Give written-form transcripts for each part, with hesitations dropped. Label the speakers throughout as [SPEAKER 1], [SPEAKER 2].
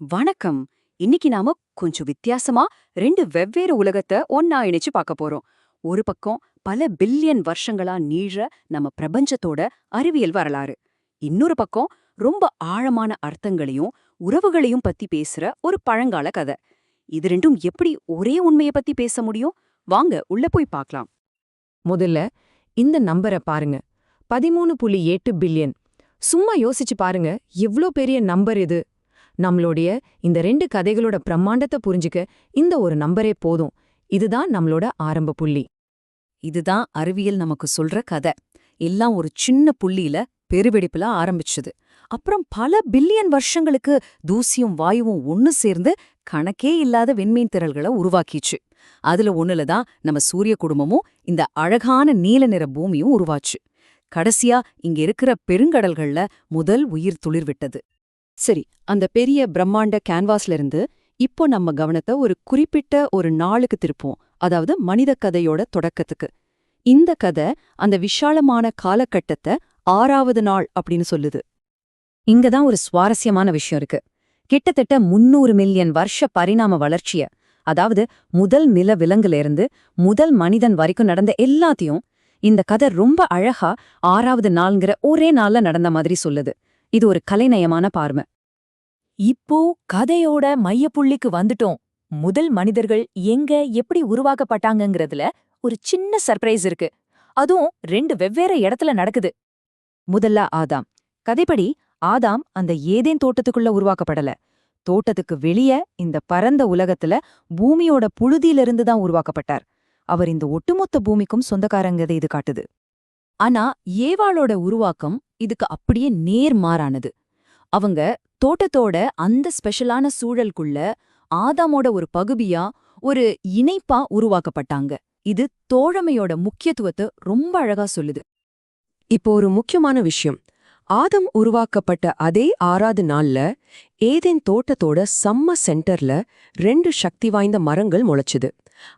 [SPEAKER 1] வணக்கம். இன்னைக்கு நாம கொஞ்சம் வித்தியாசமா ரெண்டு வெவ்வேறு உலகத்தை ஒன்னா இணைச்சு பார்க்க போறோம். ஒரு பக்கம் பல பில்லியன் வருஷங்களா நீழ நம்ம பிரபஞ்சத்தோட அறிவியல் வரலாறு. இன்னொரு பக்கம் ரொம்ப ஆழமான அர்த்தங்களையும் உறவுகளையும் பத்தி பேசுற ஒரு பழங்கால கதை. இது ரெண்டும் எப்படி ஒரே உண்மைய பத்தி பேச முடியும்? வாங்க உள்ள போய் பார்க்கலாம்.
[SPEAKER 2] முதல்ல இந்த நம்பரை பாருங்க. 13.8 பில்லியன். சும்மா யோசிச்சு பாருங்க, எவ்ளோ பெரிய நம்பர் இது. நம்மளுடைய இந்த ரெண்டு கதைகளோட பிரம்மாண்டத்தை புரிஞ்சுக்க இந்த ஒரு நம்பரே போதும். இதுதான் நம்மளோட ஆரம்ப புள்ளி.
[SPEAKER 1] இதுதான் அறிவியல் நமக்கு சொல்ற கதை. எல்லாம் ஒரு சின்ன புள்ளியில பெருவெடிப்புல ஆரம்பிச்சது. அப்புறம் பல பில்லியன் வருஷங்களுக்கு தூசியும் வாயுவும் ஒன்னு சேர்ந்து கணக்கே இல்லாத விண்மீன் திரள்களை உருவாக்கிச்சு. அதுல ஒண்ணுலதான் நம்ம சூரிய குடும்பமும் இந்த அழகான நீல நிற பூமியும் உருவாச்சு. கடைசியா இங்க இருக்கிற பெருங்கடல்கள்ல முதல் உயிர் துளிர் விட்டது. சரி, அந்த பெரிய பிரம்மாண்ட கேன்வாஸ்ல இருந்து இப்போ நம்ம கவனத்தை ஒரு குறிப்பிட்ட ஒரு நாளுக்கு திருப்போம். அதாவது மனித கதையோட தொடக்கத்துக்கு. இந்த கதை அந்த விஷாலமான காலகட்டத்தை 6வது நாள் அப்படின்னு சொல்லுது. இங்கதான் ஒரு சுவாரஸ்யமான விஷயம் இருக்கு. கிட்டத்தட்ட 300 மில்லியன் வருஷ பரிணாம வளர்ச்சிய, அதாவது முதல் நில விலங்குல இருந்து முதல் மனிதன் வரைக்கும் நடந்த எல்லாத்தையும் இந்த கதை ரொம்ப அழகா 6வது நாள்ங்கிற ஒரே நாள்ல நடந்த மாதிரி சொல்லுது. இது ஒரு கலைநயமான பார்வை.
[SPEAKER 2] இப்போ கதையோட மையப்புள்ளிக்கு வந்துட்டோம். முதல் மனிதர்கள் எங்க எப்படி உருவாக்கப்பட்டாங்கங்கிறதுல ஒரு சின்ன சர்ப்ரைஸ் இருக்கு. அதுவும் 2 வெவ்வேறு இடத்துல நடக்குது.
[SPEAKER 1] முதல்ல ஆதாம். கதைப்படி ஆதாம் அந்த ஏதேன் தோட்டத்துக்குள்ள உருவாக்கப்படல. தோட்டத்துக்கு வெளிய இந்த பரந்த உலகத்துல பூமியோட புழுதியிலிருந்து தான் உருவாக்கப்பட்டார். அவர் இந்த ஒட்டுமொத்த பூமிக்கும் சொந்தக்காரங்கதை இது காட்டுது. ஆனா ஏவாளோட உருவாக்கம் இதுக்கு அப்படியே நேர்மாறானது. அவங்க தோட்டத்தோட அந்த ஸ்பெஷலான சூழலுக்குள்ள ஆதாமோட ஒரு பகுதியா, ஒரு இணைப்பா உருவாக்கப்பட்டாங்க. இது தோழமையோட முக்கியத்துவத்தை ரொம்ப அழகா சொல்லுது.
[SPEAKER 2] இப்போ ஒரு முக்கியமான விஷயம். ஆதம் உருவாக்கப்பட்ட அதே 6வது நாள்ல ஏதேன் தோட்டத்தோட செம்ம சென்டர்ல 2 சக்தி வாய்ந்த மரங்கள் முளைச்சுது.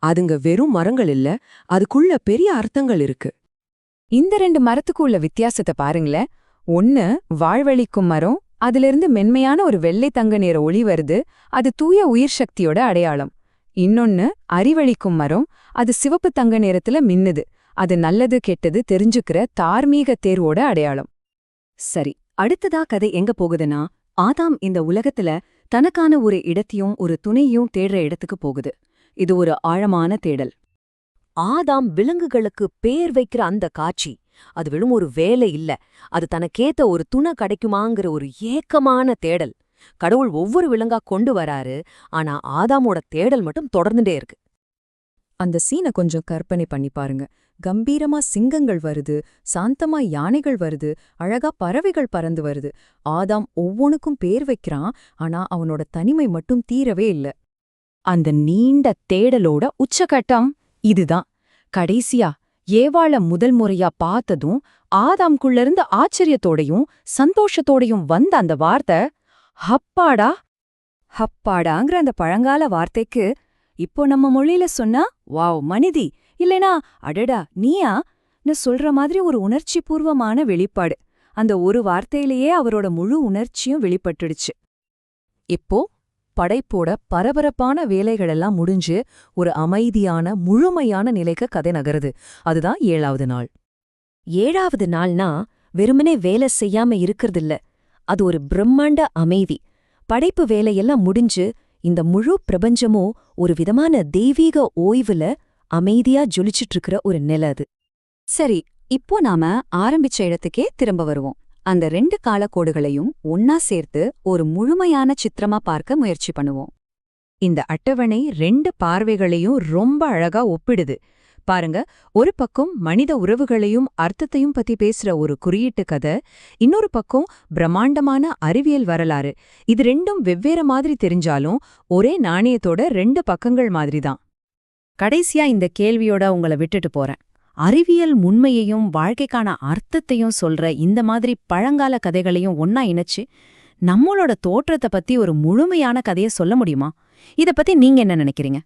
[SPEAKER 2] அதுங்க வெறும் மரங்கள் இல்ல, அதுக்குள்ள பெரிய அர்த்தங்கள் இருக்கு. இந்த 2 மரத்துக்குள்ள வித்தியாசத்தை பாருங்களேன். ஒன்னு வாழ்வளிக்கும் மரம், அதிலிருந்து மென்மையான ஒரு வெள்ளை தங்க நிற ஒளி வருது. அது தூய உயிர் சக்தியோட அடையாளம். இன்னொன்னு அறிவளிக்கும் மரம், அது சிவப்பு தங்க நிறத்துல மின்னுது. அது நல்லது கெட்டது தெரிஞ்சுக்கிற தார்மீக தேர்வோட அடையாளம்.
[SPEAKER 1] சரி, அடுத்ததா கதை எங்க போகுதுன்னா, ஆதாம் இந்த உலகத்துல தனக்கான ஒரு இடத்தையும் ஒரு துணையும் தேடுற இடத்துக்கு போகுது. இது ஒரு ஆழமான தேடல். ஆதாம் விலங்குகளுக்கு பேர் வைக்கிற அந்த காட்சி, அது வெறும் ஒரு வேலை இல்ல, அது தனக்கேத்த ஒரு துணை கிடைக்குமாங்கிற ஒரு ஏக்கமான தேடல். கடவுள் ஒவ்வொரு விலங்கா கொண்டு வராரு, ஆனா ஆதாமோட தேடல் மட்டும் தொடர்ந்துட்டே இருக்கு.
[SPEAKER 2] அந்த சீனை கொஞ்சம் கற்பனை பண்ணி பாருங்க. கம்பீரமா சிங்கங்கள் வருது, சாந்தமா யானைகள் வருது, அழகா பறவைகள் பறந்து வருது. ஆதாம் ஒவ்வொன்னுக்கும் பேர் வைக்கிறான், ஆனா அவனோட தனிமை மட்டும் தீரவே இல்ல. அந்த நீண்ட தேடலோட உச்சகட்டம் இதுதான். கடைசியா ஏவாள முதல் முறையா பார்த்ததும் ஆதாம்குள்ள ஆச்சரியத்தோடையும் சந்தோஷத்தோடையும் வந்த அந்த வார்த்தை ஹப்பாடா. ஹப்பாடாங்கிற அந்த பழங்கால வார்த்தைக்கு இப்போ நம்ம மொழியில சொன்னா வாவ் மனிதி, இல்லைனா அடடா நீயான்னு சொல்ற மாதிரி ஒரு உணர்ச்சி பூர்வமான வெளிப்பாடு. அந்த ஒரு வார்த்தையிலேயே அவரோட முழு உணர்ச்சியும் வெளிப்பட்டுடுச்சு. இப்போ படைப்போட பரபரப்பான வேலைகளெல்லாம் முடிஞ்சு ஒரு அமைதியான முழுமையான நிலைக்கு கதை நகருது. அதுதான் 7வது நாள். 7வது நாள்னா வெறுமனே வேலை செய்யாம இருக்கறதில்ல, அது ஒரு பிரம்மாண்ட அமைதி. படைப்பு வேலையெல்லாம் முடிஞ்சு இந்த முழு பிரபஞ்சமும் ஒரு விதமான தெய்வீக ஓய்வுல அமைதியா ஜொலிச்சிட்டு இருக்கிற ஒரு நிலை அது. சரி, இப்போ நாம ஆரம்பிச்ச இடத்துக்கே திரும்ப வருவோம். அந்த 2 காலக்கோடுகளையும் ஒன்னா சேர்த்து ஒரு முழுமையான சித்திரமா பார்க்க முயற்சி பண்ணுவோம். இந்த அட்டவணை 2 பார்வைகளையும் ரொம்ப அழகா ஒப்பிடுது. பாருங்க, ஒரு பக்கம் மனித உறவுகளையும் அர்த்தத்தையும் பத்தி பேசுற ஒரு குறியீட்டு கதை, இன்னொரு பக்கம் பிரம்மாண்டமான அறிவியல் வரலாறு. இது 2ம் வெவ்வேறு மாதிரி தெரிஞ்சாலும் ஒரே நாணயத்தோட 2 பக்கங்கள் மாதிரிதான். கடைசியா இந்த கேள்வியோட உங்களை விட்டுட்டு போறேன். அறிவியல் உண்மையையும் வாழ்க்கைக்கான அர்த்தத்தையும் சொல்ற இந்த மாதிரி பழங்கால கதைகளையும் ஒன்னா இணைச்சு நம்மளோட தோற்றத்தை பத்தி ஒரு முழுமையான கதையை சொல்ல முடியுமா? இத பத்தி நீங்க என்ன நினைக்கிறீங்க?